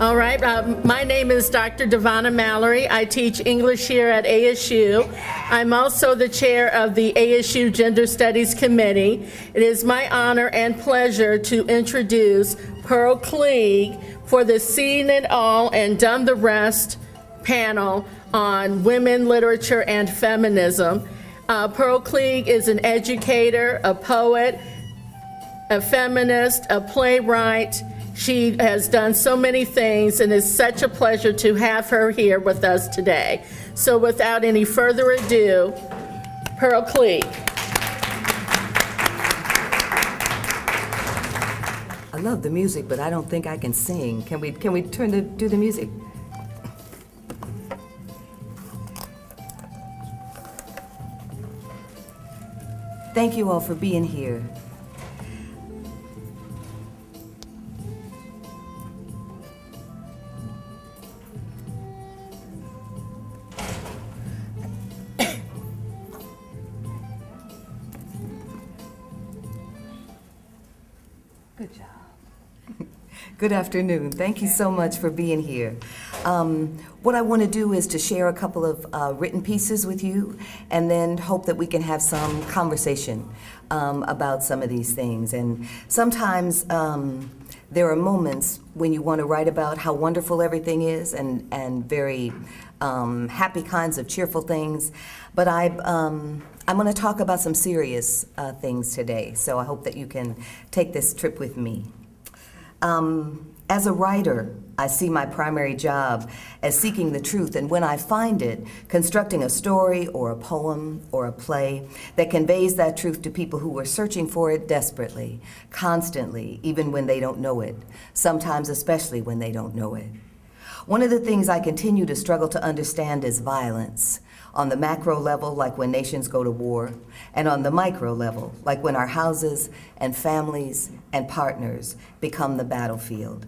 All right, my name is Dr. Tawana Mallory. I teach English here at ASU. I'm also the chair of the ASU Gender Studies Committee. It is my honor and pleasure to introduce Pearl Cleage for the Seen It All and Done the Rest panel on women, literature, and feminism. Pearl Cleage is an educator, a poet, a feminist, a playwright. She has done so many things, and it's such a pleasure to have her here with us today. So without any further ado, Pearl Cleage. I love the music, but I don't think I can sing. Can we do the music? Thank you all for being here. Good job. Good afternoon. Thank you so much for being here. What I want to do is to share a couple of written pieces with you, and then hope that we can have some conversation about some of these things. And sometimes there are moments when you want to write about how wonderful everything is, and very happy kinds of cheerful things. But I'm going to talk about some serious things today, so I hope that you can take this trip with me. As a writer, I see my primary job as seeking the truth, and when I find it, constructing a story or a poem or a play that conveys that truth to people who are searching for it desperately, constantly, even when they don't know it, sometimes especially when they don't know it. One of the things I continue to struggle to understand is violence. On the macro level, like when nations go to war, and on the micro level, like when our houses and families and partners become the battlefield.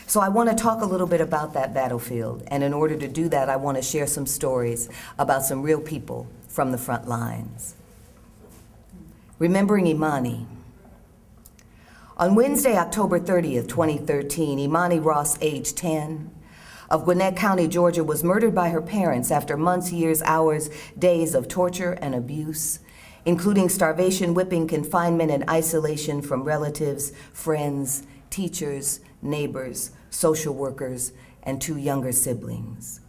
So I want to talk a little bit about that battlefield, and in order to do that, I want to share some stories about some real people from the front lines. Remembering Imani. On Wednesday, October 30th, 2013, Imani Ross, age 10, of Gwinnett County, Georgia, was murdered by her parents after months, years, hours, days of torture and abuse, including starvation, whipping, confinement, and isolation from relatives, friends, teachers, neighbors, social workers, and 2 younger siblings.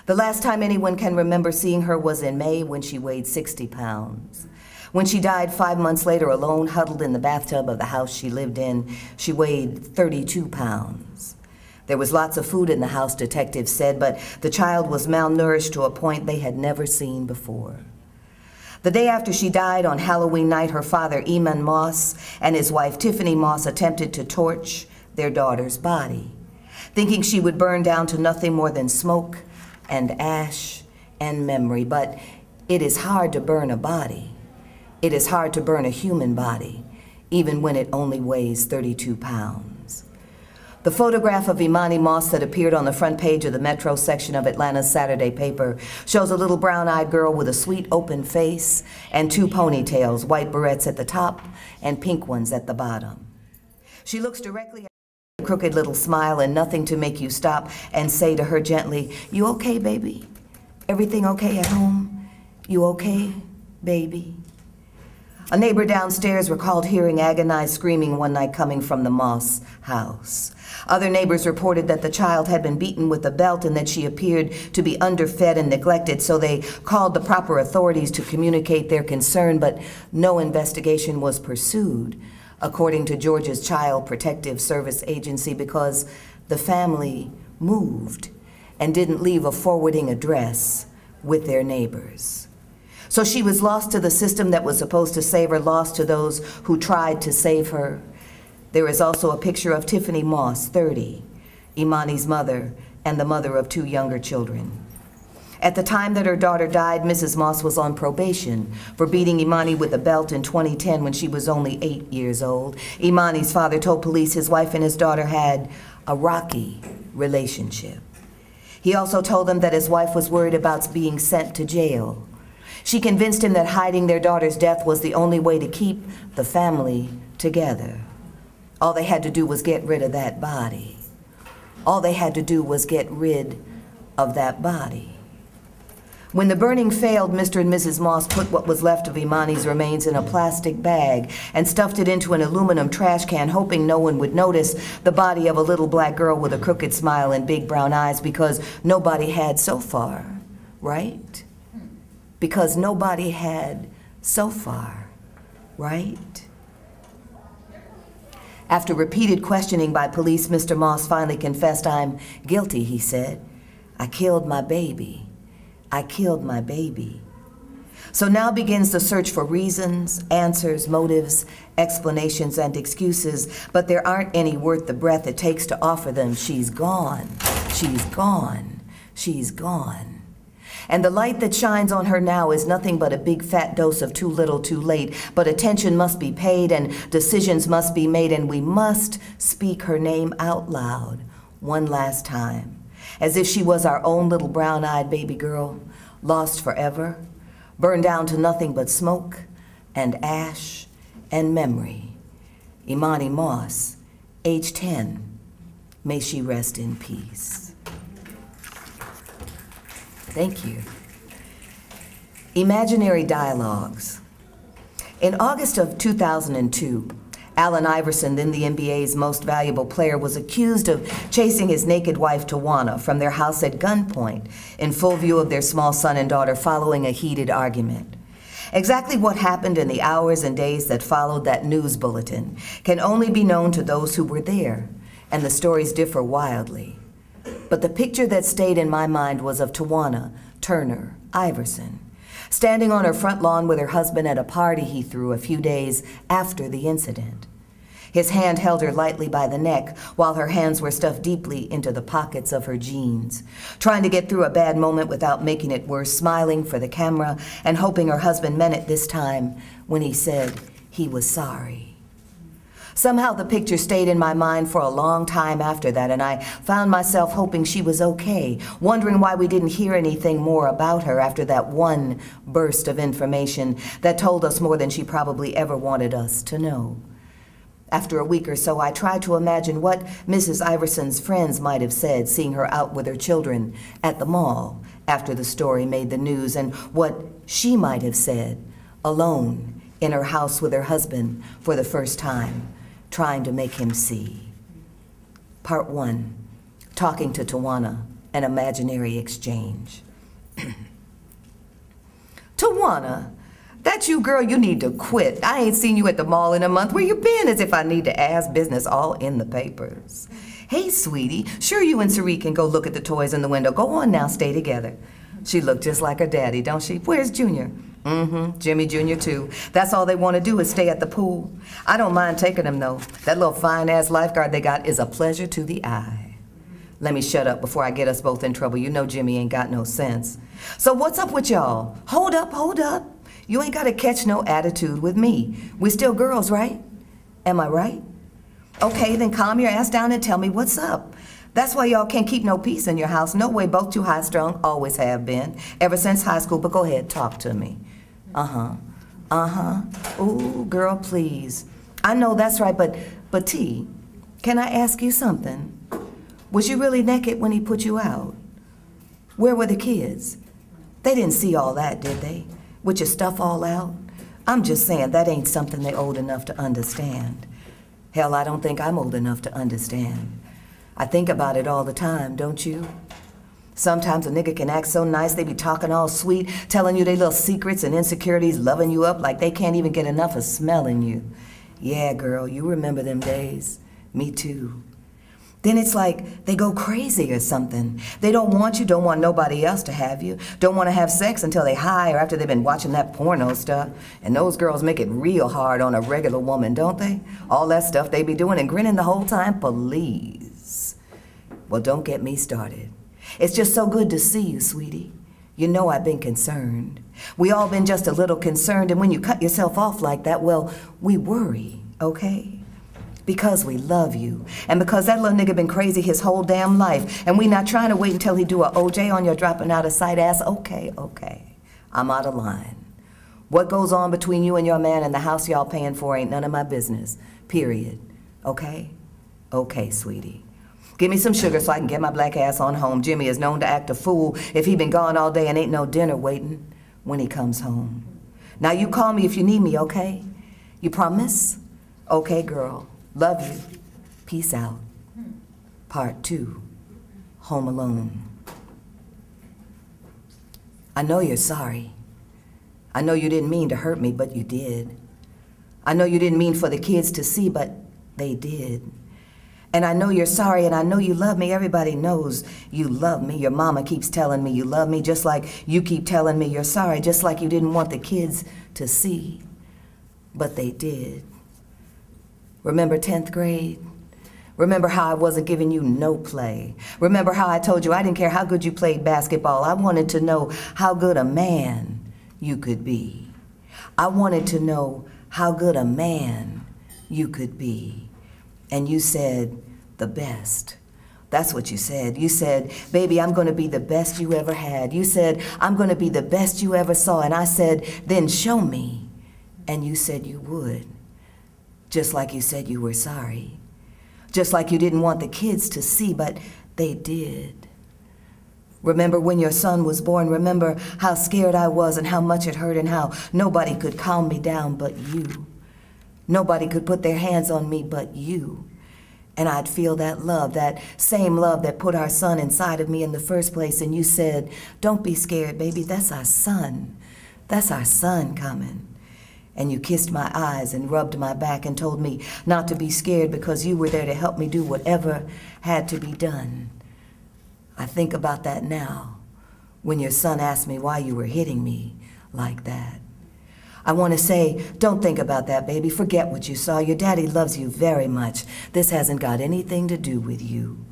The last time anyone can remember seeing her was in May, when she weighed 60 pounds. When she died 5 months later alone, huddled in the bathtub of the house she lived in, she weighed 32 pounds. There was lots of food in the house, detectives said, but the child was malnourished to a point they had never seen before. The day after she died, on Halloween night, her father, Imani Ross, and his wife, Tiffany Moss, attempted to torch their daughter's body, thinking she would burn down to nothing more than smoke and ash and memory. But it is hard to burn a body. It is hard to burn a human body, even when it only weighs 32 pounds. The photograph of Imani Moss that appeared on the front page of the Metro section of Atlanta's Saturday paper shows a little brown-eyed girl with a sweet open face and 2 ponytails, white barrettes at the top and pink ones at the bottom. She looks directly at a crooked little smile and nothing to make you stop and say to her gently, "You okay, baby? Everything okay at home? You okay, baby?" A neighbor downstairs recalled hearing agonized screaming one night coming from the Moss house. Other neighbors reported that the child had been beaten with a belt and that she appeared to be underfed and neglected, so they called the proper authorities to communicate their concern, but no investigation was pursued, according to Georgia's Child Protective Service Agency, because the family moved and didn't leave a forwarding address with their neighbors. So she was lost to the system that was supposed to save her, lost to those who tried to save her. There is also a picture of Tiffany Moss, 30, Imani's mother, and the mother of 2 younger children. At the time that her daughter died, Mrs. Moss was on probation for beating Imani with a belt in 2010 when she was only 8 years old. Imani's father told police his wife and his daughter had a rocky relationship. He also told them that his wife was worried about being sent to jail. She convinced him that hiding their daughter's death was the only way to keep the family together. All they had to do was get rid of that body. All they had to do was get rid of that body. When the burning failed, Mr. and Mrs. Moss put what was left of Imani's remains in a plastic bag and stuffed it into an aluminum trash can, hoping no one would notice the body of a little black girl with a crooked smile and big brown eyes, because nobody had so far, right? Because nobody had so far, right? After repeated questioning by police, Mr. Moss finally confessed. "I'm guilty," he said. "I killed my baby. I killed my baby." So now begins the search for reasons, answers, motives, explanations, and excuses, but there aren't any worth the breath it takes to offer them. She's gone. She's gone. She's gone. And the light that shines on her now is nothing but a big fat dose of too little, too late. But attention must be paid and decisions must be made, and we must speak her name out loud one last time, as if she was our own little brown-eyed baby girl, lost forever, burned down to nothing but smoke and ash and memory. Imani Ross, age 10, may she rest in peace. Thank you. Imaginary dialogues. In August of 2002, Allen Iverson, then the NBA's most valuable player, was accused of chasing his naked wife, Tawana, from their house at gunpoint in full view of their small son and daughter following a heated argument. Exactly what happened in the hours and days that followed that news bulletin can only be known to those who were there, and the stories differ wildly. But the picture that stayed in my mind was of Tawana Turner Iverson, standing on her front lawn with her husband at a party he threw a few days after the incident. His hand held her lightly by the neck while her hands were stuffed deeply into the pockets of her jeans, trying to get through a bad moment without making it worse, smiling for the camera and hoping her husband meant it this time when he said he was sorry. Somehow the picture stayed in my mind for a long time after that, and I found myself hoping she was okay, wondering why we didn't hear anything more about her after that one burst of information that told us more than she probably ever wanted us to know. After a week or so, I tried to imagine what Mrs. Iverson's friends might have said, seeing her out with her children at the mall after the story made the news, and what she might have said, alone in her house with her husband for the first time, trying to make him see. Part 1, talking to Tawana, an imaginary exchange. Tawana, that you, girl, you need to quit. I ain't seen you at the mall in a month. Where you been? As if I need to ask. Business all in the papers. Hey, sweetie, sure you and Sari can go look at the toys in the window. Go on now, stay together. She looked just like her daddy, don't she? Where's Junior? Jimmy Jr. too. That's all they want to do is stay at the pool. I don't mind taking them though. That little fine-ass lifeguard they got is a pleasure to the eye. Let me shut up before I get us both in trouble. You know Jimmy ain't got no sense. So what's up with y'all? Hold up, hold up. You ain't got to catch no attitude with me. We're still girls, right? Am I right? Okay, then calm your ass down and tell me what's up. That's why y'all can't keep no peace in your house. No way, both too high-strung, always have been, ever since high school, but go ahead, talk to me. Ooh, girl, please. I know that's right, but T, can I ask you something? Was you really naked when he put you out? Where were the kids? They didn't see all that, did they? With your stuff all out? I'm just saying that ain't something they old enough to understand. Hell, I don't think I'm old enough to understand. I think about it all the time, don't you? Sometimes a nigga can act so nice, they be talking all sweet, telling you their little secrets and insecurities, loving you up like they can't even get enough of smelling you. Yeah, girl, you remember them days. Me too. Then it's like they go crazy or something. They don't want you, don't want nobody else to have you, don't want to have sex until they high or after they've been watching that porno stuff. And those girls make it real hard on a regular woman, don't they? All that stuff they be doing and grinning the whole time, please. Well, don't get me started. It's just so good to see you, sweetie. You know I've been concerned. We all been just a little concerned, and when you cut yourself off like that, well, we worry, okay? Because we love you, and because that little nigga been crazy his whole damn life, and we not trying to wait until he do a OJ on your dropping out of sight ass. Okay, I'm out of line. What goes on between you and your man and the house y'all paying for ain't none of my business, period, okay? Okay, sweetie. Give me some sugar so I can get my black ass on home. Jimmy is known to act a fool if he been gone all day and ain't no dinner waiting when he comes home. Now you call me if you need me, okay? You promise? Okay, girl. Love you. Peace out. Part 2. Home Alone. I know you're sorry. I know you didn't mean to hurt me, but you did. I know you didn't mean for the kids to see, but they did. And I know you're sorry, and I know you love me. Everybody knows you love me. Your mama keeps telling me you love me, just like you keep telling me you're sorry, just like you didn't want the kids to see. But they did. Remember 10th grade? Remember how I wasn't giving you no play? Remember how I told you I didn't care how good you played basketball. I wanted to know how good a man you could be. I wanted to know how good a man you could be. And you said, the best. That's what you said. You said, baby, I'm going to be the best you ever had. You said, I'm going to be the best you ever saw. And I said, then show me. And you said you would. Just like you said you were sorry. Just like you didn't want the kids to see, but they did. Remember when your son was born? Remember how scared I was and how much it hurt and how nobody could calm me down but you. Nobody could put their hands on me but you. And I'd feel that love, that same love that put our son inside of me in the first place. And you said, don't be scared, baby, that's our son. That's our son coming. And you kissed my eyes and rubbed my back and told me not to be scared because you were there to help me do whatever had to be done. I think about that now, when your son asked me why you were hitting me like that. I want to say, don't think about that, baby. Forget what you saw. Your daddy loves you very much. This hasn't got anything to do with you.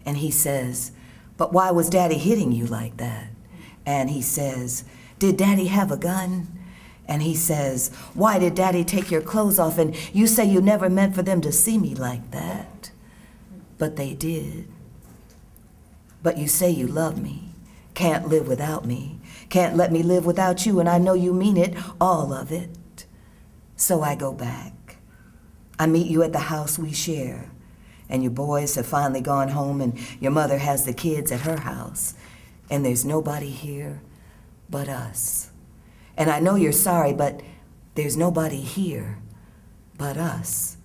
And he says, but why was daddy hitting you like that? And he says, did daddy have a gun? And he says, why did daddy take your clothes off? And you say you never meant for them to see me like that. But they did. But you say you love me, can't live without me. Can't let me live without you, and I know you mean it, all of it. So I go back. I meet you at the house we share, and your boys have finally gone home, and your mother has the kids at her house, and there's nobody here but us. And I know you're sorry, but there's nobody here but us.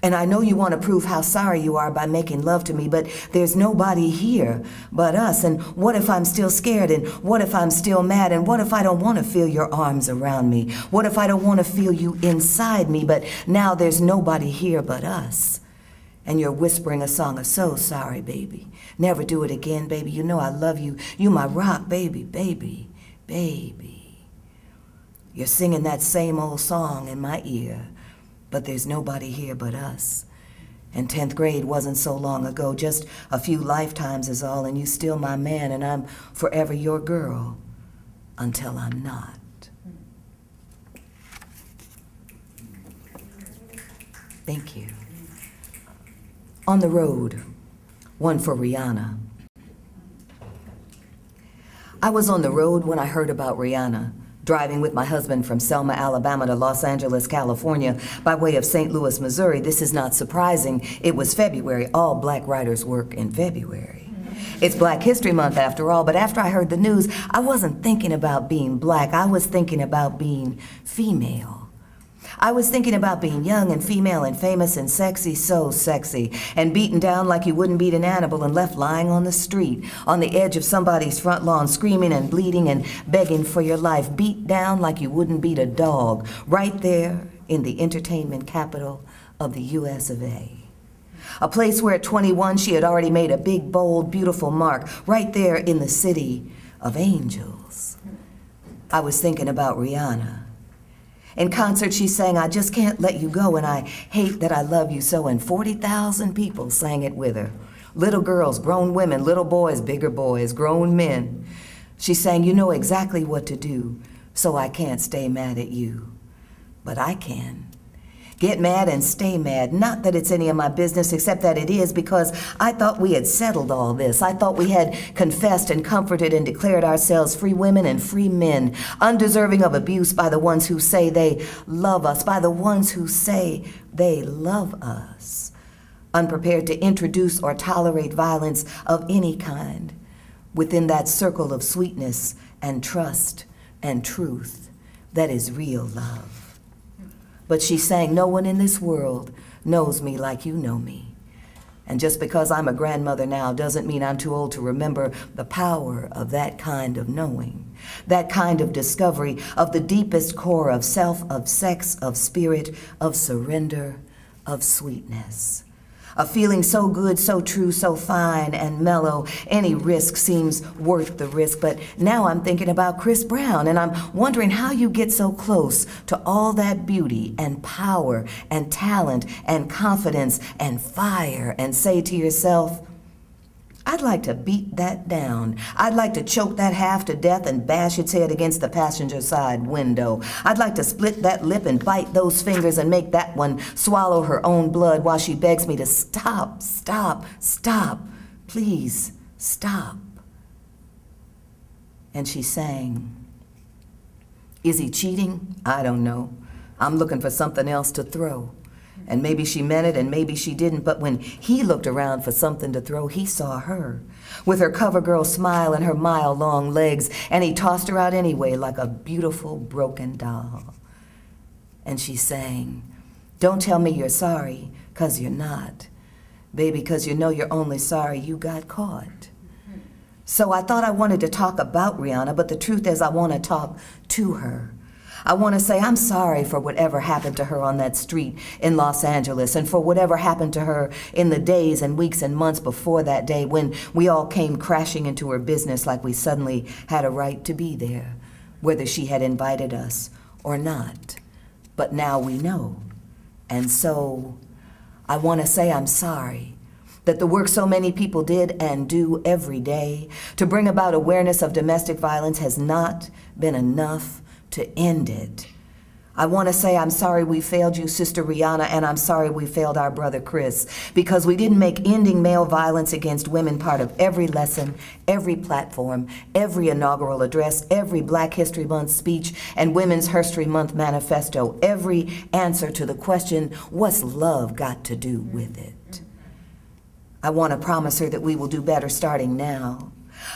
And I know you want to prove how sorry you are by making love to me, but there's nobody here but us. And what if I'm still scared? And what if I'm still mad? And what if I don't want to feel your arms around me? What if I don't want to feel you inside me? But now there's nobody here but us. And you're whispering a song of so sorry, baby. Never do it again, baby. You know I love you. You my rock, baby, baby, baby. You're singing that same old song in my ear. But there's nobody here but us. And 10th grade wasn't so long ago, just a few lifetimes is all, and you still my man, and I'm forever your girl until I'm not. Thank you. On the Road, one for Rihanna. I was on the road when I heard about Rihanna. Driving with my husband from Selma, Alabama to Los Angeles, California, by way of St. Louis, Missouri. This is not surprising. It was February. All black writers work in February. It's Black History Month after all, but after I heard the news, I wasn't thinking about being black. I was thinking about being female. I was thinking about being young and female and famous and sexy, so sexy, and beaten down like you wouldn't beat an animal and left lying on the street, on the edge of somebody's front lawn, screaming and bleeding and begging for your life, beat down like you wouldn't beat a dog, right there in the entertainment capital of the US of A. A place where at 21 she had already made a big, bold, beautiful mark, right there in the city of angels. I was thinking about Rihanna. In concert, she sang, I just can't let you go, and I hate that I love you so, and 40,000 people sang it with her. Little girls, grown women, little boys, bigger boys, grown men. She sang, you know exactly what to do, so I can't stay mad at you. But I can. Get mad and stay mad. Not that it's any of my business, except that it is, because I thought we had settled all this. I thought we had confessed and comforted and declared ourselves free women and free men, undeserving of abuse by the ones who say they love us, by the ones who say they love us. unprepared to introduce or tolerate violence of any kind within that circle of sweetness and trust and truth that is real love. But she sang, "No one in this world knows me like you know me." And just because I'm a grandmother now doesn't mean I'm too old to remember the power of that kind of knowing, that kind of discovery of the deepest core of self, of sex, of spirit, of surrender, of sweetness. A feeling so good, so true, so fine and mellow, any risk seems worth the risk. But now I'm thinking about Chris Brown, and I'm wondering how you get so close to all that beauty and power and talent and confidence and fire and say to yourself, I'd like to beat that down. I'd like to choke that half to death and bash its head against the passenger side window. I'd like to split that lip and bite those fingers and make that one swallow her own blood while she begs me to stop, stop, stop. Please, stop. And she sang, "Is he cheating? I don't know. I'm looking for something else to throw." And maybe she meant it and maybe she didn't, but when he looked around for something to throw, he saw her with her cover girl smile and her mile-long legs, and he tossed her out anyway like a beautiful broken doll. And she sang, "Don't tell me you're sorry, 'cause you're not. Baby, 'cause you know you're only sorry you got caught." So I thought I wanted to talk about Rihanna, but the truth is I want to talk to her. I want to say I'm sorry for whatever happened to her on that street in Los Angeles, and for whatever happened to her in the days and weeks and months before that day when we all came crashing into her business like we suddenly had a right to be there, whether she had invited us or not. But now we know. And so I want to say I'm sorry that the work so many people did and do every day to bring about awareness of domestic violence has not been enough to end it. I want to say I'm sorry we failed you, Sister Rihanna, and I'm sorry we failed our brother Chris, because we didn't make ending male violence against women part of every lesson, every platform, every inaugural address, every Black History Month speech and Women's History Month manifesto, every answer to the question, what's love got to do with it? I want to promise her that we will do better starting now.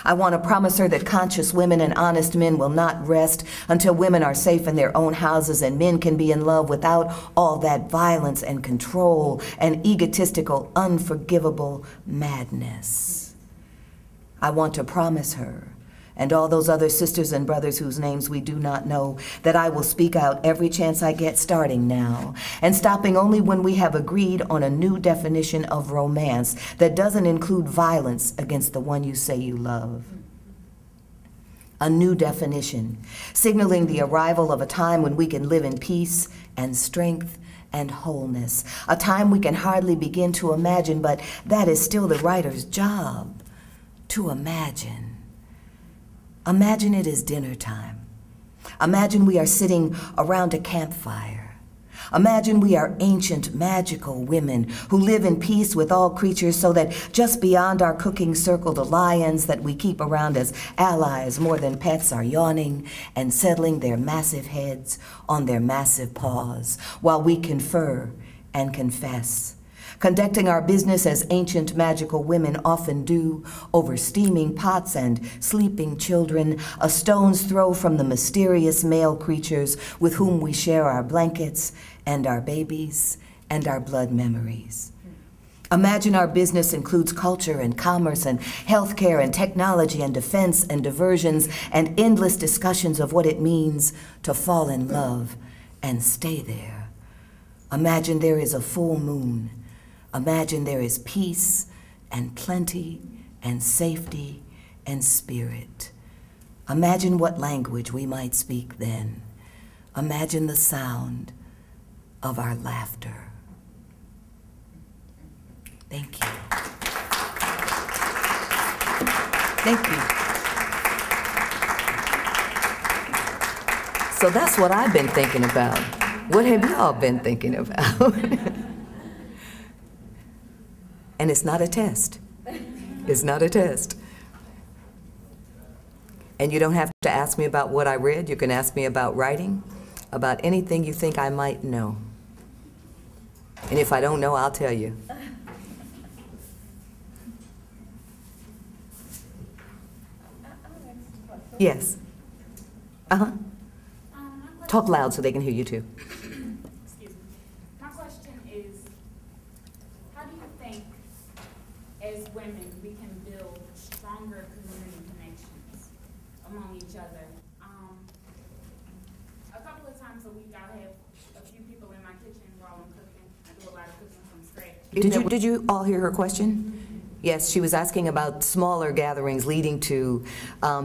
I want to promise her that conscious women and honest men will not rest until women are safe in their own houses and men can be in love without all that violence and control and egotistical, unforgivable madness. I want to promise her and all those other sisters and brothers whose names we do not know that I will speak out every chance I get starting now, and stopping only when we have agreed on a new definition of romance that doesn't include violence against the one you say you love. A new definition, signaling the arrival of a time when we can live in peace and strength and wholeness, a time we can hardly begin to imagine, but that is still the writer's job, to imagine. Imagine it is dinner time. Imagine we are sitting around a campfire. Imagine we are ancient, magical women who live in peace with all creatures so that just beyond our cooking circle, the lions that we keep around as allies more than pets are yawning and settling their massive heads on their massive paws while we confer and confess, conducting our business as ancient magical women often do, over steaming pots and sleeping children, a stone's throw from the mysterious male creatures with whom we share our blankets and our babies and our blood memories. Imagine our business includes culture and commerce and healthcare and technology and defense and diversions and endless discussions of what it means to fall in love and stay there. Imagine there is a full moon. Imagine there is peace and plenty and safety and spirit. Imagine what language we might speak then. Imagine the sound of our laughter. Thank you. Thank you. So that's what I've been thinking about. What have y'all been thinking about? And it's not a test. It's not a test. And you don't have to ask me about what I read. You can ask me about writing, about anything you think I might know. And if I don't know, I'll tell you. Yes. Uh-huh. Talk loud so they can hear you too. Excuse me. My question is, how do you think, as women, we can build stronger community connections among each other? A couple of times a week, I'll have a few people in my kitchen while I'm cooking. I do a lot of cooking from scratch. Did you all hear her question? Yes, she was asking about smaller gatherings leading to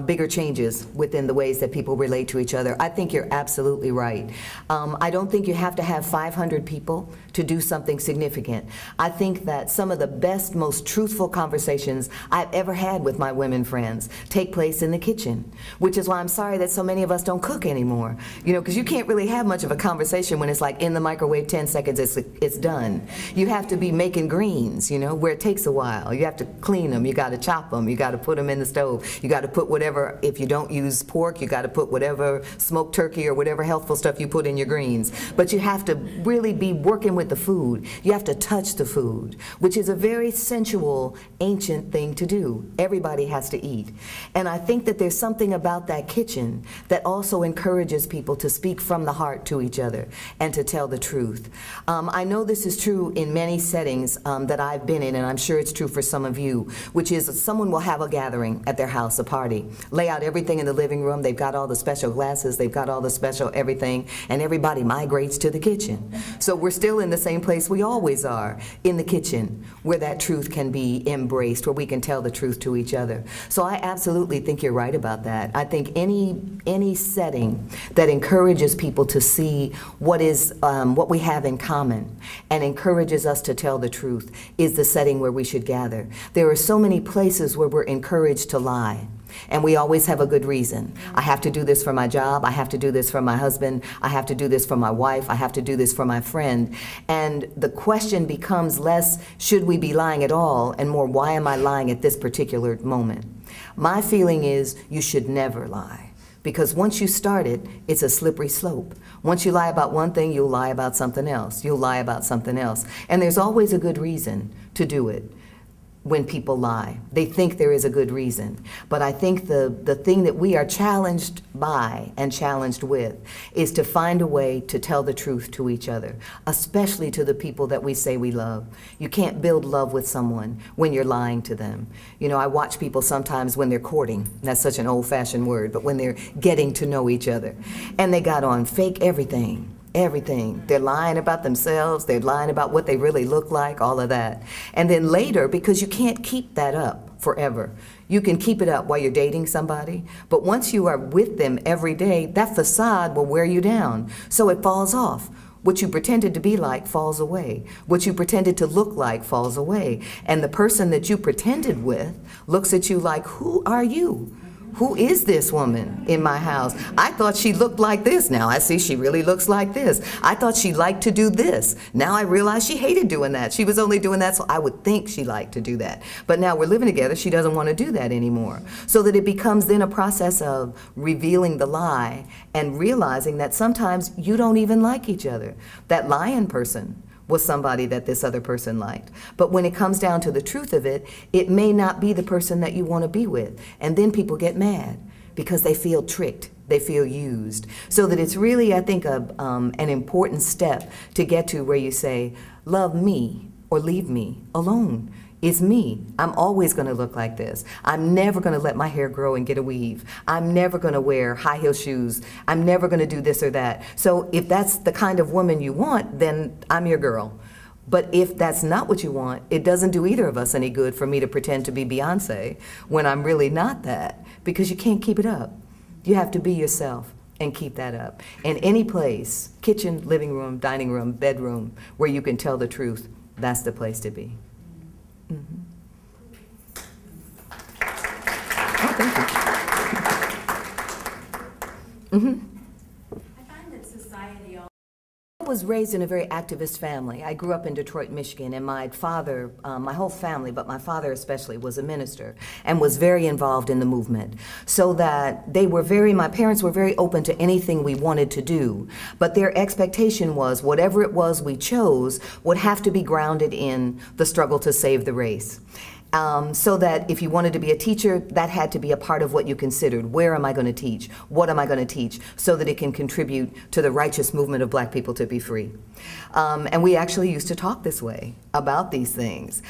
bigger changes within the ways that people relate to each other. I think you're absolutely right. I don't think you have to have 500 people to do something significant. I think that some of the best, most truthful conversations I've ever had with my women friends take place in the kitchen, which is why I'm sorry that so many of us don't cook anymore. You know, because you can't really have much of a conversation when it's like in the microwave, 10 seconds, it's done. You have to be making greens, you know, where it takes a while. You have to clean them, you got to chop them, you got to put them in the stove, you got to put whatever, if you don't use pork, you got to put whatever smoked turkey or whatever healthful stuff you put in your greens. But you have to really be working with the food. You have to touch the food, which is a very sensual, ancient thing to do. Everybody has to eat. And I think that there's something about that kitchen that also encourages people to speak from the heart to each other and to tell the truth. I know this is true in many settings that I've been in, and I'm sure it's true for some of you, which is someone will have a gathering at their house, a party, lay out everything in the living room, they've got all the special glasses, they've got all the special everything, and everybody migrates to the kitchen. So we're still in the same place we always are, in the kitchen, where that truth can be embraced, where we can tell the truth to each other. So I absolutely think you're right about that. I think any setting that encourages people to see what we have in common and encourages us to tell the truth is the setting where we should gather. There are so many places where we're encouraged to lie. And we always have a good reason. I have to do this for my job, I have to do this for my husband, I have to do this for my wife, I have to do this for my friend. And the question becomes less, should we be lying at all, and more, why am I lying at this particular moment? My feeling is you should never lie. Because once you start it, it's a slippery slope. Once you lie about one thing, you'll lie about something else. You'll lie about something else. And there's always a good reason to do it. When people lie, they think there is a good reason. But I think the thing that we are challenged by and challenged with is to find a way to tell the truth to each other, especially to the people that we say we love. You can't build love with someone when you're lying to them. You know, I watch people sometimes when they're courting, that's such an old-fashioned word, but when they're getting to know each other, and they got on fake everything. Everything. They're lying about themselves, they're lying about what they really look like, all of that. And then later, because you can't keep that up forever, you can keep it up while you're dating somebody, but once you are with them every day, that facade will wear you down, so it falls off. What you pretended to be like falls away. What you pretended to look like falls away. And the person that you pretended with looks at you like, who are you? Who is this woman in my house? I thought she looked like this. Now I see she really looks like this. I thought she liked to do this. Now I realize she hated doing that. She was only doing that so I would think she liked to do that. But now we're living together, she doesn't want to do that anymore. So that it becomes then a process of revealing the lie and realizing that sometimes you don't even like each other. That lying person was somebody that this other person liked. But when it comes down to the truth of it, it may not be the person that you want to be with. And then people get mad because they feel tricked, they feel used. So that it's really, I think, an important step to get to where you say, love me or leave me alone. It's me. I'm always going to look like this. I'm never going to let my hair grow and get a weave. I'm never going to wear high heel shoes. I'm never going to do this or that. So if that's the kind of woman you want, then I'm your girl. But if that's not what you want, it doesn't do either of us any good for me to pretend to be Beyonce when I'm really not that, because you can't keep it up. You have to be yourself and keep that up. And any place, kitchen, living room, dining room, bedroom, where you can tell the truth, that's the place to be. Mm-hmm. Oh, thank you. Mm-hmm. I find that society. I was raised in a very activist family. I grew up in Detroit, Michigan, and my father, my whole family, but my father especially, was a minister and was very involved in the movement. So that my parents were very open to anything we wanted to do, but their expectation was whatever it was we chose would have to be grounded in the struggle to save the race. So that if you wanted to be a teacher, that had to be a part of what you considered. Where am I going to teach? What am I going to teach? So that it can contribute to the righteous movement of black people to be free. And we actually used to talk this way about these things.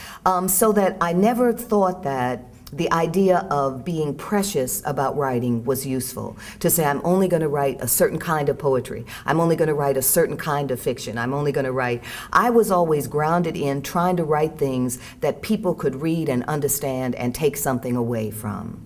So that I never thought that the idea of being precious about writing was useful. To say, I'm only going to write a certain kind of poetry. I'm only going to write a certain kind of fiction. I'm only going to write. I was always grounded in trying to write things that people could read and understand and take something away from.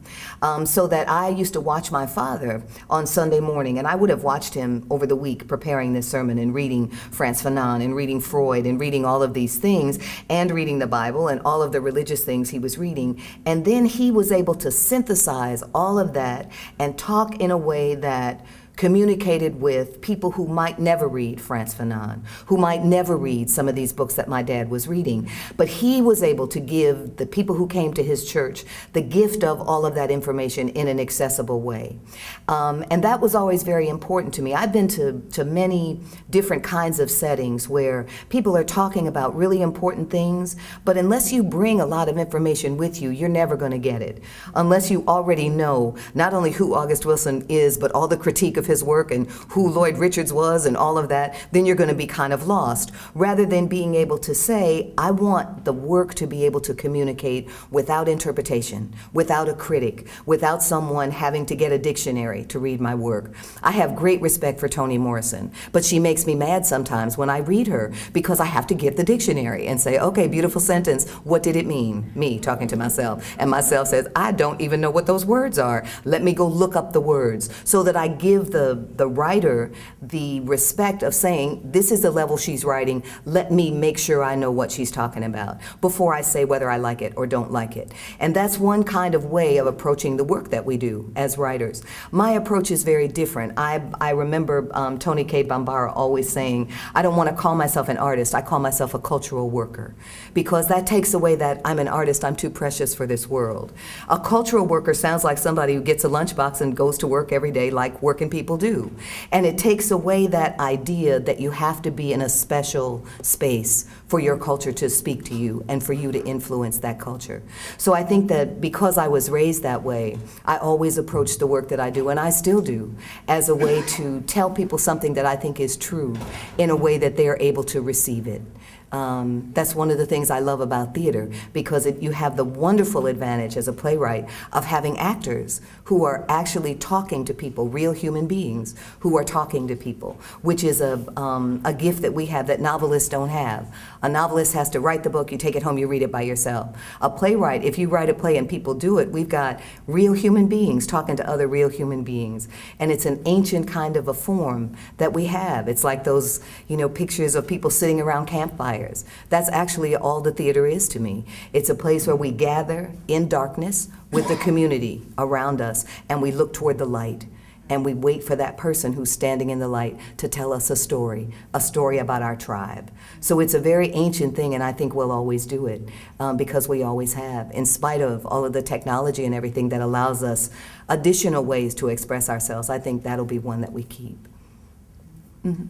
So that I used to watch my father on Sunday morning, and I would have watched him over the week preparing this sermon and reading Frantz Fanon and reading Freud and reading all of these things and reading the Bible and all of the religious things he was reading. And then he was able to synthesize all of that and talk in a way that communicated with people who might never read Frantz Fanon, who might never read some of these books that my dad was reading. But he was able to give the people who came to his church the gift of all of that information in an accessible way. And that was always very important to me. I've been to many different kinds of settings where people are talking about really important things, but unless you bring a lot of information with you, you're never going to get it. Unless you already know not only who August Wilson is, but all the critique of his work and who Lloyd Richards was and all of that, then you're going to be kind of lost. Rather than being able to say, I want the work to be able to communicate without interpretation, without a critic, without someone having to get a dictionary to read my work. I have great respect for Toni Morrison, but she makes me mad sometimes when I read her because I have to get the dictionary and say, okay, beautiful sentence, what did it mean? Me talking to myself. And myself says, I don't even know what those words are. Let me go look up the words so that I give the writer the respect of saying, this is the level she's writing, let me make sure I know what she's talking about before I say whether I like it or don't like it. And that's one kind of way of approaching the work that we do as writers. My approach is very different. I remember Tony K. Bambara always saying, I don't want to call myself an artist, I call myself a cultural worker, because that takes away that I'm an artist, I'm too precious for this world. A cultural worker sounds like somebody who gets a lunchbox and goes to work every day like working people do. And it takes away that idea that you have to be in a special space for your culture to speak to you and for you to influence that culture. So I think that because I was raised that way, I always approach the work that I do, and I still do, as a way to tell people something that I think is true in a way that they are able to receive it. That's one of the things I love about theater, because you have the wonderful advantage as a playwright of having actors who are actually talking to people, real human beings who are talking to people, which is a gift that we have that novelists don't have. A novelist has to write the book, you take it home, you read it by yourself. A playwright, if you write a play and people do it, we've got real human beings talking to other real human beings. And it's an ancient kind of a form that we have. It's like those, pictures of people sitting around campfires. That's actually all the theater is to me. It's a place where we gather in darkness with the community around us, and we look toward the light, and we wait for that person who's standing in the light to tell us a story about our tribe. So it's a very ancient thing, and I think we'll always do it because we always have, in spite of all of the technology and everything that allows us additional ways to express ourselves. I think that'll be one that we keep. Mm-hmm.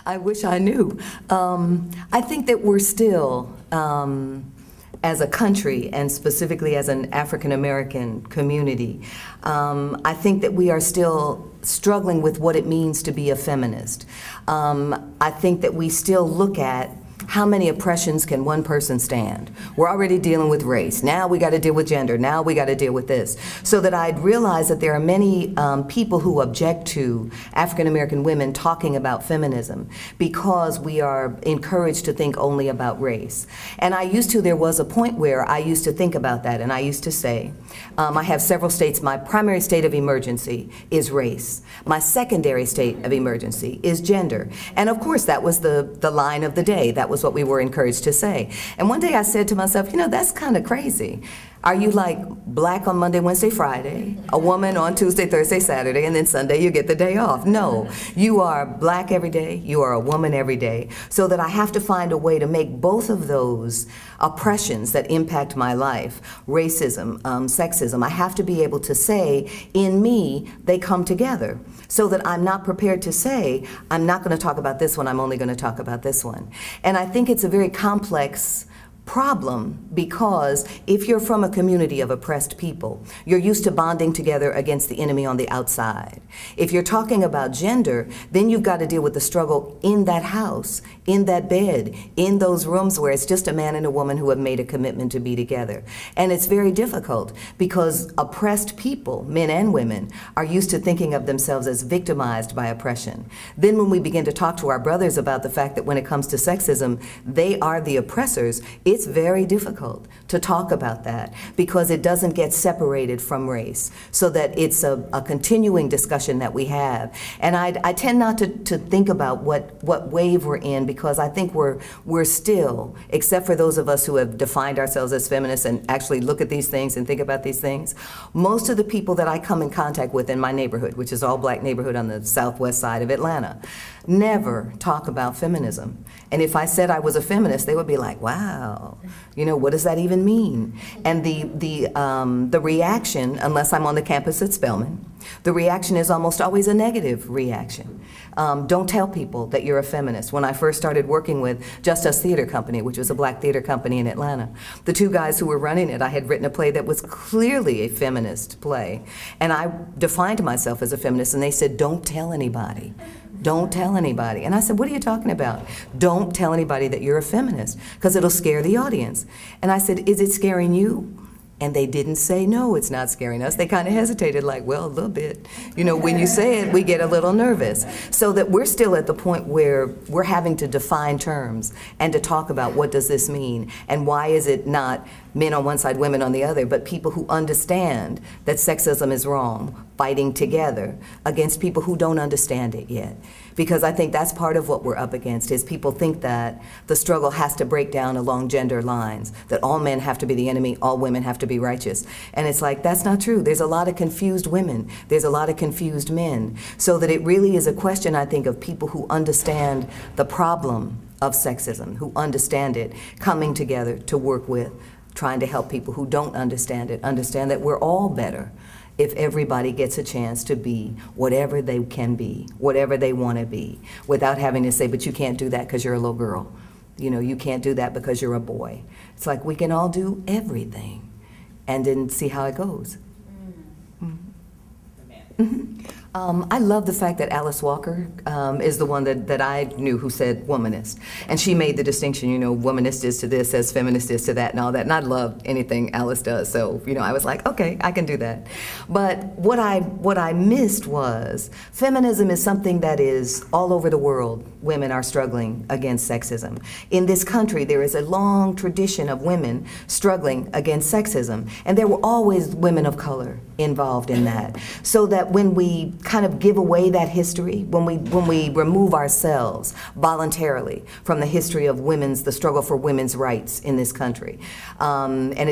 I wish I knew. I think that we're still, as a country, and specifically as an African American community, I think that we are still struggling with what it means to be a feminist. I think that we still look at how many oppressions can one person stand? We're already dealing with race. Now we got to deal with gender. Now we got to deal with this. So that I'd realize that there are many people who object to African American women talking about feminism because we are encouraged to think only about race. And there was a point where I used to think about that, and I used to say, I have several states. My primary state of emergency is race. My secondary state of emergency is gender. And of course, that was the line of the day. That was what we were encouraged to say. And one day I said to myself, that's kind of crazy. Are you like black on Monday, Wednesday, Friday, a woman on Tuesday, Thursday, Saturday, and then Sunday you get the day off? No, you are black every day, you are a woman every day. So that I have to find a way to make both of those oppressions that impact my life, racism, sexism, I have to be able to say, in me, they come together. So that I'm not prepared to say, I'm not going to talk about this one, I'm only going to talk about this one. And I think it's a very complex problem, because if you're from a community of oppressed people, you're used to bonding together against the enemy on the outside. If you're talking about gender, then you've got to deal with the struggle in that house, in that bed, in those rooms where it's just a man and a woman who have made a commitment to be together. And it's very difficult because oppressed people, men and women, are used to thinking of themselves as victimized by oppression. Then when we begin to talk to our brothers about the fact that when it comes to sexism, they are the oppressors, it's very difficult to talk about that because it doesn't get separated from race, so that it's a continuing discussion that we have. And I tend not to think about what wave we're in, because I think we're still, except for those of us who have defined ourselves as feminists and actually look at these things and think about these things, most of the people that I come in contact with in my neighborhood, which is all black neighborhood on the southwest side of Atlanta, never talk about feminism. And if I said I was a feminist, they would be like, wow, you know, what does that even mean? And the reaction, unless I'm on the campus at Spelman, the reaction is almost always a negative reaction. Don't tell people that you're a feminist. When I first started working with Just Us Theater Company, which was a black theater company in Atlanta, the two guys who were running it, I had written a play that was clearly a feminist play. And I defined myself as a feminist, and they said, don't tell anybody. Don't tell anybody. And I said, what are you talking about? Don't tell anybody that you're a feminist, because it'll scare the audience. And I said, is it scaring you? And they didn't say, no, it's not scaring us. They kind of hesitated, like, well, a little bit. You know, when you say it, we get a little nervous. So that we're still at the point where we're having to define terms and to talk about what does this mean, and why is it not men on one side, women on the other, but people who understand that sexism is wrong, fighting together against people who don't understand it yet. Because I think that's part of what we're up against, is people think that the struggle has to break down along gender lines, that all men have to be the enemy, all women have to be righteous. And it's like, that's not true. There's a lot of confused women. There's a lot of confused men. So that it really is a question, I think, of people who understand the problem of sexism, who understand it, coming together to work with, trying to help people who don't understand it, understand that we're all better if everybody gets a chance to be whatever they can be, whatever they want to be, without having to say, but you can't do that because you're a little girl. You know, you can't do that because you're a boy. It's like we can all do everything and then see how it goes. I love the fact that Alice Walker is the one that I knew who said womanist. And she made the distinction, you know, womanist is to this as feminist is to that and all that. And I love anything Alice does. So, you know, I was like, okay, I can do that. But what I missed was feminism is something that is all over the world. Women are struggling against sexism. In this country, there is a long tradition of women struggling against sexism. And there were always women of color involved in that. So that when we kind of give away that history, when we remove ourselves voluntarily from the history of the struggle for women's rights in this country,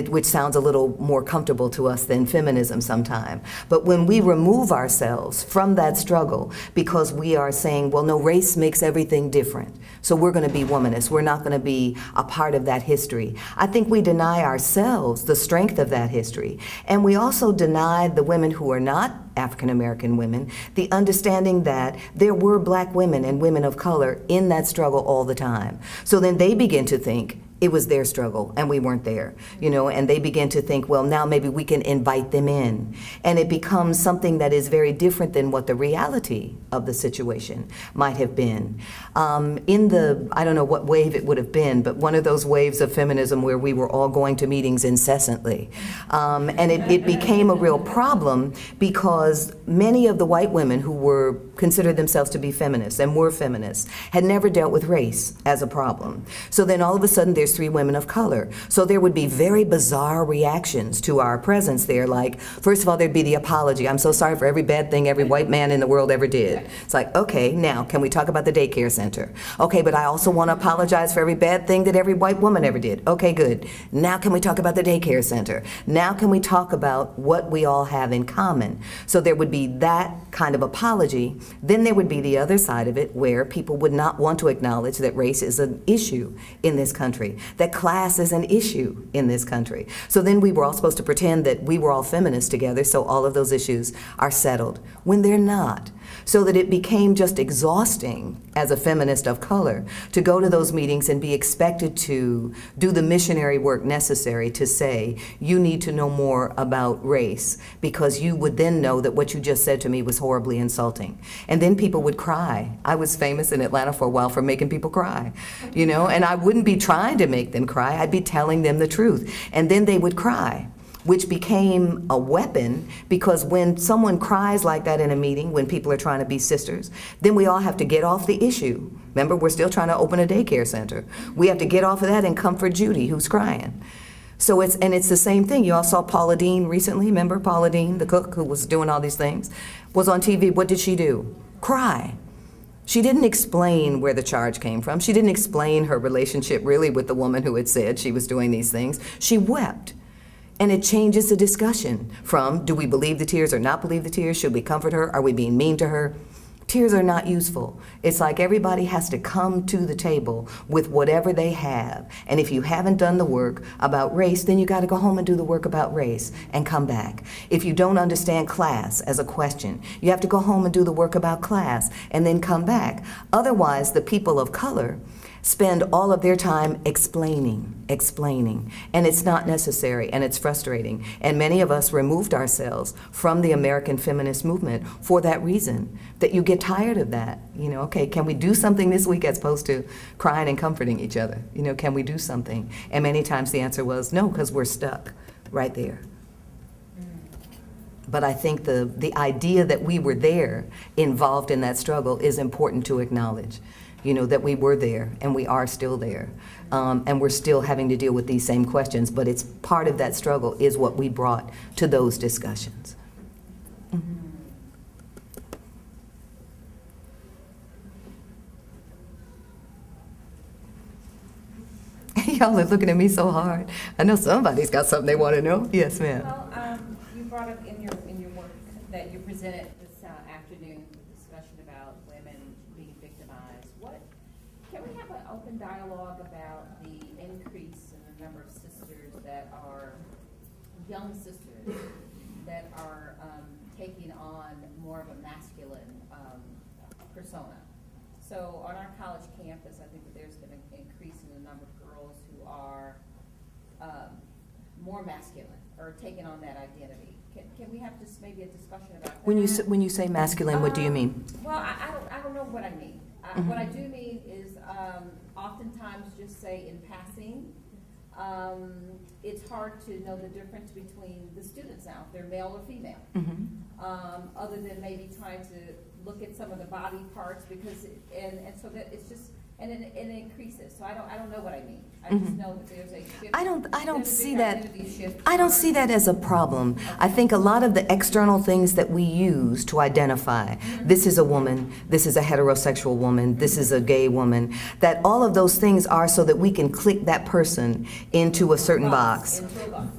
which sounds a little more comfortable to us than feminism sometimes. But when we remove ourselves from that struggle because we are saying, well, no, race makes everything different, so we're going to be womanists, we're not going to be a part of that history, I think we deny ourselves the strength of that history. And we also deny the women who are not African American women the understanding that there were black women and women of color in that struggle all the time. So then they begin to think it was their struggle and we weren't there, you know, and they begin to think, well, now maybe we can invite them in. And it becomes something that is very different than what the reality of the situation might have been. I don't know what wave it would have been, but one of those waves of feminism where we were all going to meetings incessantly. And it became a real problem because many of the white women who considered themselves to be feminists and were feminists had never dealt with race as a problem. So then all of a sudden there's there's 3 women of color. So there would be very bizarre reactions to our presence there. Like, first of all, there'd be the apology. I'm so sorry for every bad thing every white man in the world ever did. It's like, okay, now, can we talk about the daycare center? Okay, but I also want to apologize for every bad thing that every white woman ever did. Okay, good. Now can we talk about the daycare center? Now can we talk about what we all have in common? So there would be that kind of apology. Then there would be the other side of it where people would not want to acknowledge that race is an issue in this country, that class is an issue in this country. So then we were all supposed to pretend that we were all feminists together, so all of those issues are settled, when they're not. So that it became just exhausting as a feminist of color to go to those meetings and be expected to do the missionary work necessary to say, you need to know more about race, because you would then know that what you just said to me was horribly insulting. And then people would cry. I was famous in Atlanta for a while for making people cry, you know, and I wouldn't be trying to make them cry, I'd be telling them the truth. And then they would cry, which became a weapon, because when someone cries like that in a meeting, when people are trying to be sisters, then we all have to get off the issue. Remember, we're still trying to open a daycare center. We have to get off of that and comfort Judy, who's crying. So it's the same thing. You all saw Paula Deen recently. Remember Paula Deen, the cook who was doing all these things, was on TV. What did she do? Cry. She didn't explain where the charge came from. She didn't explain her relationship really with the woman who had said she was doing these things. She wept. And it changes the discussion from, do we believe the tears or not believe the tears? Should we comfort her? Are we being mean to her? Tears are not useful. It's like everybody has to come to the table with whatever they have. And if you haven't done the work about race, then you got to go home and do the work about race and come back. If you don't understand class as a question, you have to go home and do the work about class and then come back. Otherwise, the people of color spend all of their time explaining, and it's not necessary, and it's frustrating. And many of us removed ourselves from the American feminist movement for that reason, that you get tired of that. You know, okay, can we do something this week as opposed to crying and comforting each other? You know, can we do something? And many times the answer was no, because we're stuck right there. But I think the idea that we were there involved in that struggle is important to acknowledge. You know, that we were there and we are still there. And we're still having to deal with these same questions, but it's part of that struggle is what we brought to those discussions. Mm-hmm. Y'all are looking at me so hard. I know somebody's got something they want to know. Yes, ma'am. Well, you brought up in your work that you presented this afternoon, the discussion about women being victimized. Can we have an open dialogue about the increase in the number of sisters that are young sisters that are taking on more of a masculine persona? So on our college campus, I think that there's been an increase in the number of girls who are more masculine or taking on that identity. Can we have just maybe a discussion about that? When you say masculine, what do you mean? Well, I don't know what I mean. What I do mean is oftentimes just say in passing, it's hard to know the difference between the students now, if they're male or female, other than maybe trying to look at some of the body parts, because and so that it's just and it increases. So I don't know what I mean. I just know that there's a shift. I don't see that. I don't see that as a problem. Okay. I think a lot of the external things that we use to identify this is a woman, this is a heterosexual woman, this is a gay woman, that all of those things are so that we can click that person into a certain box.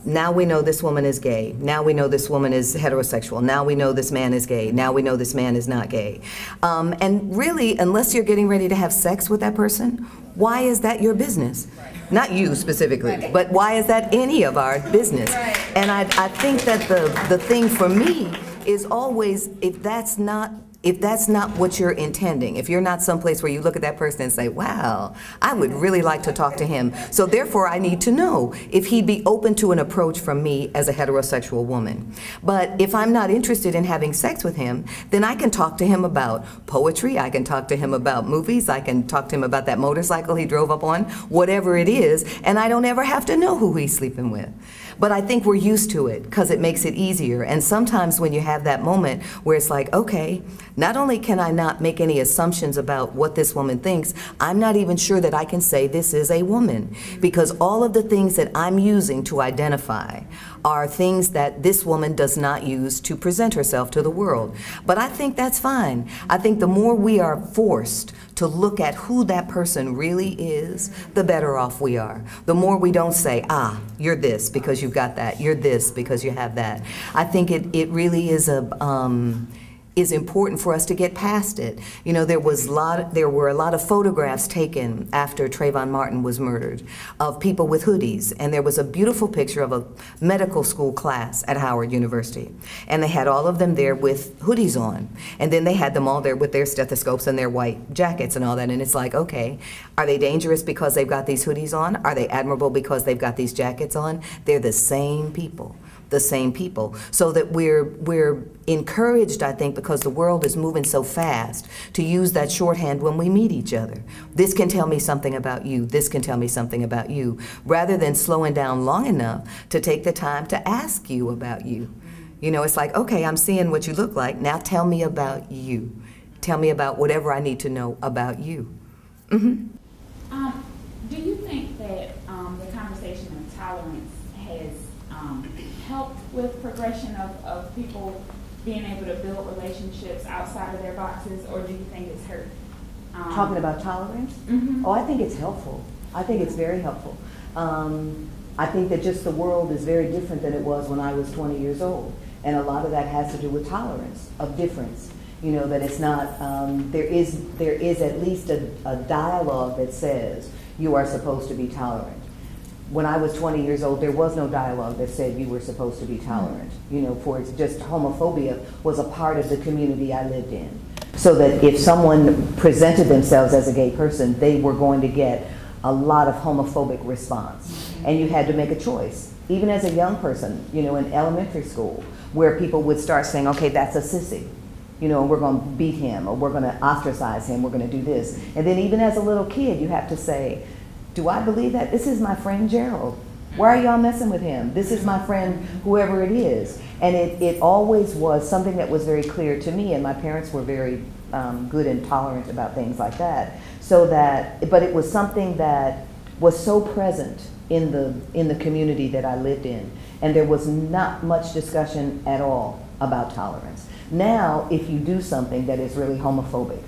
Now we know this woman is gay. Now we know this woman is heterosexual. Now we know this man is gay. Now we know this man is not gay. And really, unless you're getting ready to have sex with that person, why is that your business? Not you specifically, but why is that any of our business? And I think that the thing for me is always, if that's not what you're intending, if you're not someplace where you look at that person and say, wow, I would really like to talk to him, so therefore I need to know if he'd be open to an approach from me as a heterosexual woman. But if I'm not interested in having sex with him, then I can talk to him about poetry, I can talk to him about movies, I can talk to him about that motorcycle he drove up on, whatever it is, and I don't ever have to know who he's sleeping with. But I think we're used to it because it makes it easier. And sometimes when you have that moment where it's like, okay, not only can I not make any assumptions about what this woman thinks, I'm not even sure that I can say this is a woman, because all of the things that I'm using to identify are things that this woman does not use to present herself to the world. But I think that's fine. I think the more we are forced to look at who that person really is, the better off we are. The more we don't say, ah, you're this because you've got that, you're this because you have that. I think it really is is important for us to get past it. You know, there were a lot of photographs taken after Trayvon Martin was murdered of people with hoodies, and there was a beautiful picture of a medical school class at Howard University, and they had all of them there with hoodies on, and then they had them all there with their stethoscopes and their white jackets and all that, and it's like, okay, are they dangerous because they've got these hoodies on? Are they admirable because they've got these jackets on? They're the same people. The same people, so that we're encouraged, I think, because the world is moving so fast, to use that shorthand when we meet each other. This can tell me something about you, this can tell me something about you, rather than slowing down long enough to take the time to ask you about you. You know, it's like, okay, I'm seeing what you look like, now tell me about you. Tell me about whatever I need to know about you. Mm-hmm. Do you think that the conversation of tolerance has helped with progression of people being able to build relationships outside of their boxes, or do you think it's hurt? Talking about tolerance? Mm-hmm. Oh, I think it's helpful. I think it's very helpful. I think that just the world is very different than it was when I was 20 years old. And a lot of that has to do with tolerance of difference. You know, that it's not, there is at least a dialogue that says you are supposed to be tolerant. When I was 20 years old, there was no dialogue that said you were supposed to be tolerant. You know, for it's just homophobia was a part of the community I lived in. So that if someone presented themselves as a gay person, they were going to get a lot of homophobic response. And you had to make a choice. Even as a young person, you know, in elementary school, where people would start saying, okay, that's a sissy. You know, we're going to beat him, or we're going to ostracize him, we're going to do this. And then even as a little kid, you have to say, do I believe that? This is my friend Gerald. Why are y'all messing with him? This is my friend, whoever it is. And it always was something that was very clear to me, and my parents were very good and tolerant about things like that. So that, but it was something that was so present in the community that I lived in, and there was not much discussion at all about tolerance. Now, if you do something that is really homophobic,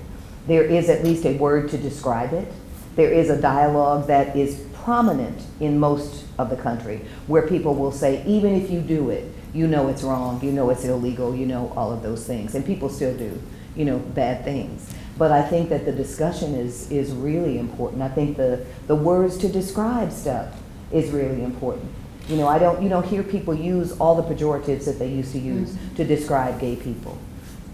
there is at least a word to describe it. There is a dialogue that is prominent in most of the country, where people will say, even if you do it, you know it's wrong, you know it's illegal, you know all of those things. And people still do, you know, bad things. But I think that the discussion is really important. I think the words to describe stuff is really important. You know, you don't hear people use all the pejoratives that they used to use to describe gay people.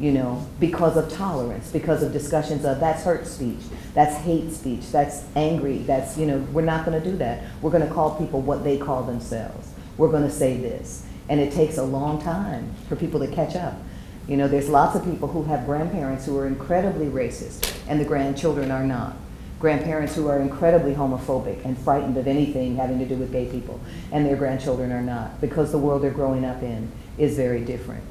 You know, because of tolerance, because of discussions of that's hurt speech, that's hate speech, that's angry, that's, you know, we're not going to do that. We're going to call people what they call themselves. We're going to say this. And it takes a long time for people to catch up. You know, there's lots of people who have grandparents who are incredibly racist, and the grandchildren are not. Grandparents who are incredibly homophobic and frightened of anything having to do with gay people, and their grandchildren are not, because the world they're growing up in is very different.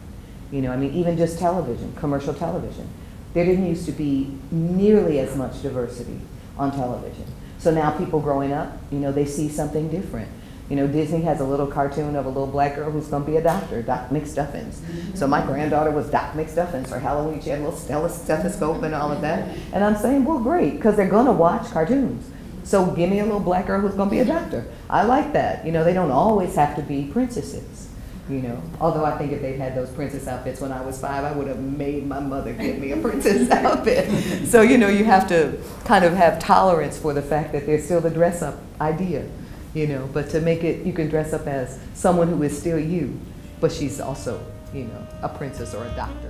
You know, I mean, even just television, commercial television. There didn't used to be nearly as much diversity on television. So now people growing up, you know, they see something different. You know, Disney has a little cartoon of a little black girl who's going to be a doctor, Doc McStuffins. So my granddaughter was Doc McStuffins for Halloween. She had a little stethoscope and all of that. And I'm saying, well, great, because they're going to watch cartoons. So give me a little black girl who's going to be a doctor. I like that. You know, they don't always have to be princesses. You know, although I think if they'd had those princess outfits when I was 5, I would have made my mother get me a princess outfit. So, you know, you have to kind of have tolerance for the fact that there's still the dress-up idea, you know, but to make it, you can dress up as someone who is still you, but she's also, you know, a princess or a doctor.